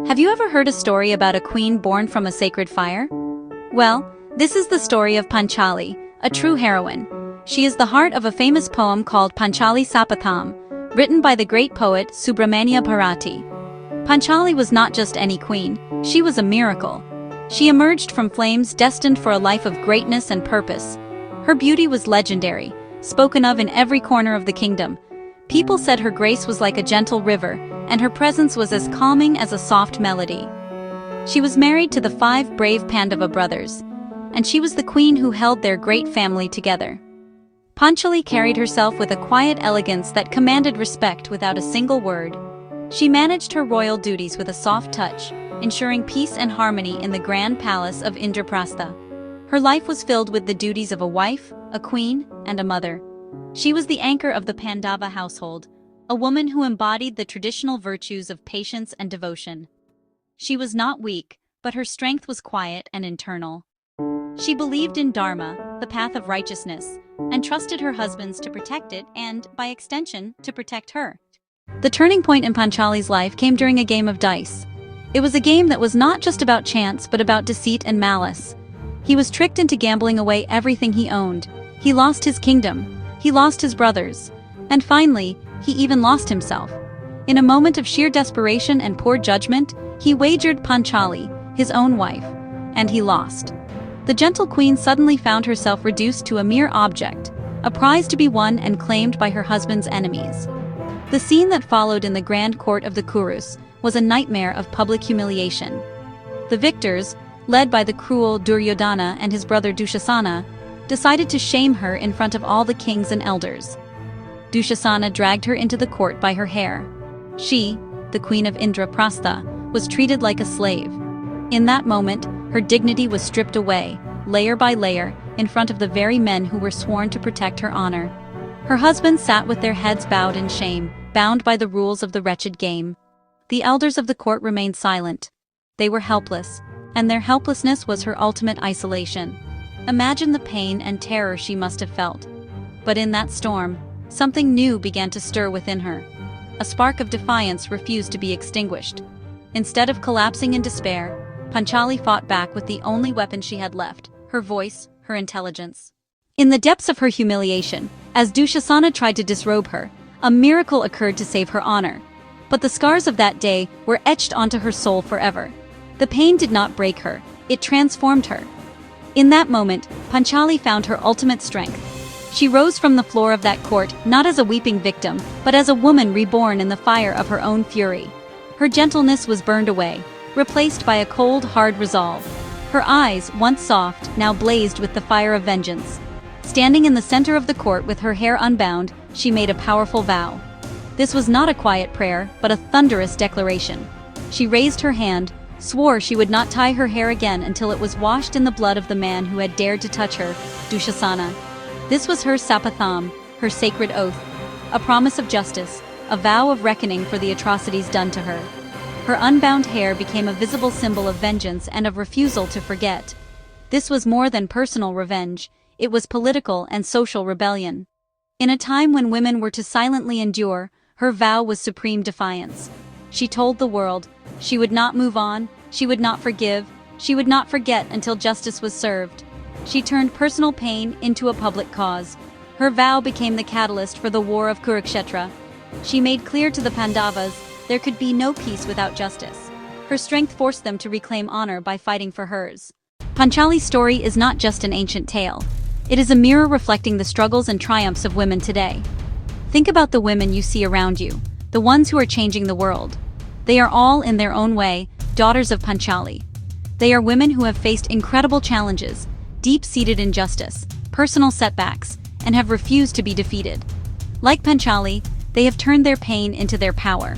Have you ever heard a story about a queen born from a sacred fire? Well, this is the story of Panchali, a true heroine. She is the heart of a famous poem called Panchali Sapatham, written by the great poet Subramania Bharati. Panchali was not just any queen, she was a miracle. She emerged from flames destined for a life of greatness and purpose. Her beauty was legendary, spoken of in every corner of the kingdom. People said her grace was like a gentle river, and her presence was as calming as a soft melody. She was married to the 5 brave Pandava brothers, and she was the queen who held their great family together. Panchali carried herself with a quiet elegance that commanded respect without a single word. She managed her royal duties with a soft touch, ensuring peace and harmony in the grand palace of Indraprastha. Her life was filled with the duties of a wife, a queen, and a mother. She was the anchor of the Pandava household, a woman who embodied the traditional virtues of patience and devotion. She was not weak, but her strength was quiet and internal. She believed in Dharma, the path of righteousness, and trusted her husbands to protect it and, by extension, to protect her. The turning point in Panchali's life came during a game of dice. It was a game that was not just about chance but about deceit and malice. He was tricked into gambling away everything he owned. He lost his kingdom. He lost his brothers. And finally, he even lost himself. In a moment of sheer desperation and poor judgment, he wagered Panchali, his own wife, and he lost. The gentle queen suddenly found herself reduced to a mere object, a prize to be won and claimed by her husband's enemies. The scene that followed in the grand court of the Kurus was a nightmare of public humiliation. The victors, led by the cruel Duryodhana and his brother Dushasana, decided to shame her in front of all the kings and elders. Dushasana dragged her into the court by her hair. She, the queen of Indraprastha, was treated like a slave. In that moment, her dignity was stripped away, layer by layer, in front of the very men who were sworn to protect her honor. Her husbands sat with their heads bowed in shame, bound by the rules of the wretched game. The elders of the court remained silent. They were helpless, and their helplessness was her ultimate isolation. Imagine the pain and terror she must have felt. But in that storm, something new began to stir within her. A spark of defiance refused to be extinguished. Instead of collapsing in despair, Panchali fought back with the only weapon she had left, her voice, her intelligence. In the depths of her humiliation, as Dushasana tried to disrobe her, a miracle occurred to save her honor. But the scars of that day were etched onto her soul forever. The pain did not break her, it transformed her. In that moment, Panchali found her ultimate strength. She rose from the floor of that court not as a weeping victim, but as a woman reborn in the fire of her own fury. Her gentleness was burned away, replaced by a cold, hard resolve. Her eyes, once soft, now blazed with the fire of vengeance. Standing in the center of the court with her hair unbound, she made a powerful vow. This was not a quiet prayer, but a thunderous declaration. She raised her hand, swore she would not tie her hair again until it was washed in the blood of the man who had dared to touch her, Dushasana. This was her sapatham, her sacred oath, a promise of justice, a vow of reckoning for the atrocities done to her. Her unbound hair became a visible symbol of vengeance and of refusal to forget. This was more than personal revenge, it was political and social rebellion. In a time when women were to silently endure, her vow was supreme defiance. She told the world, she would not move on, she would not forgive, she would not forget until justice was served. She turned personal pain into a public cause. Her vow became the catalyst for the war of Kurukshetra. She made clear to the Pandavas there could be no peace without justice. Her strength forced them to reclaim honor by fighting for hers. Panchali's story is not just an ancient tale. It is a mirror reflecting the struggles and triumphs of women today. Think about the women you see around you, the ones who are changing the world. They are all, in their own way, daughters of Panchali. They are women who have faced incredible challenges, deep-seated injustice, personal setbacks, and have refused to be defeated. Like Panchali, they have turned their pain into their power,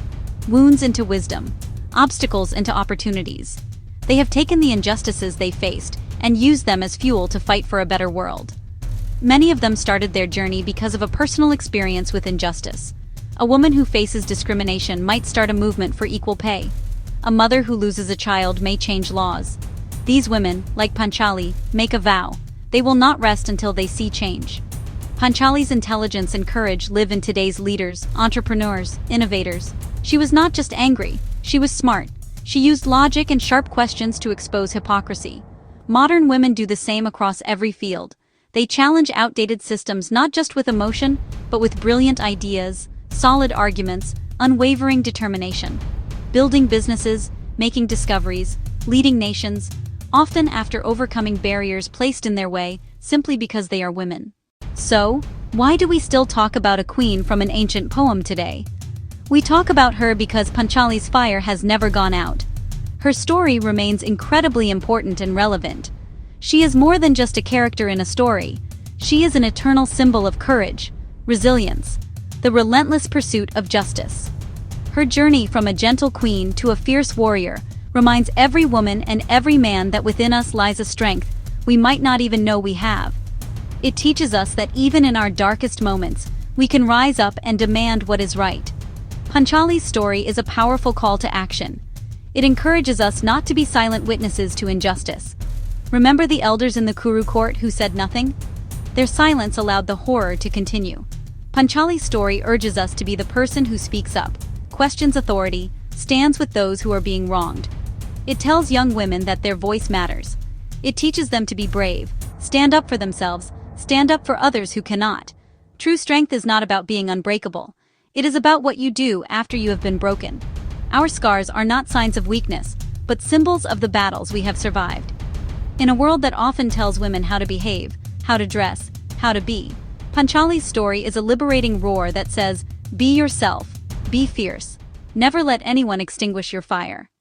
wounds into wisdom, obstacles into opportunities. They have taken the injustices they faced and used them as fuel to fight for a better world. Many of them started their journey because of a personal experience with injustice. A woman who faces discrimination might start a movement for equal pay. A mother who loses a child may change laws. These women, like Panchali, make a vow. They will not rest until they see change. Panchali's intelligence and courage live in today's leaders, entrepreneurs, innovators. She was not just angry, she was smart. She used logic and sharp questions to expose hypocrisy. Modern women do the same across every field. They challenge outdated systems not just with emotion, but with brilliant ideas, solid arguments, unwavering determination. Building businesses, making discoveries, leading nations, often after overcoming barriers placed in their way simply because they are women. So, why do we still talk about a queen from an ancient poem today? We talk about her because Panchali's fire has never gone out. Her story remains incredibly important and relevant. She is more than just a character in a story. She is an eternal symbol of courage, resilience, the relentless pursuit of justice. Her journey from a gentle queen to a fierce warrior reminds every woman and every man that within us lies a strength we might not even know we have. It teaches us that even in our darkest moments, we can rise up and demand what is right. Panchali's story is a powerful call to action. It encourages us not to be silent witnesses to injustice. Remember the elders in the Kuru court who said nothing? Their silence allowed the horror to continue. Panchali's story urges us to be the person who speaks up, questions authority, stands with those who are being wronged. It tells young women that their voice matters. It teaches them to be brave, stand up for themselves, stand up for others who cannot. True strength is not about being unbreakable. It is about what you do after you have been broken. Our scars are not signs of weakness, but symbols of the battles we have survived. In a world that often tells women how to behave, how to dress, how to be, Panchali's story is a liberating roar that says, be yourself, be fierce, never let anyone extinguish your fire.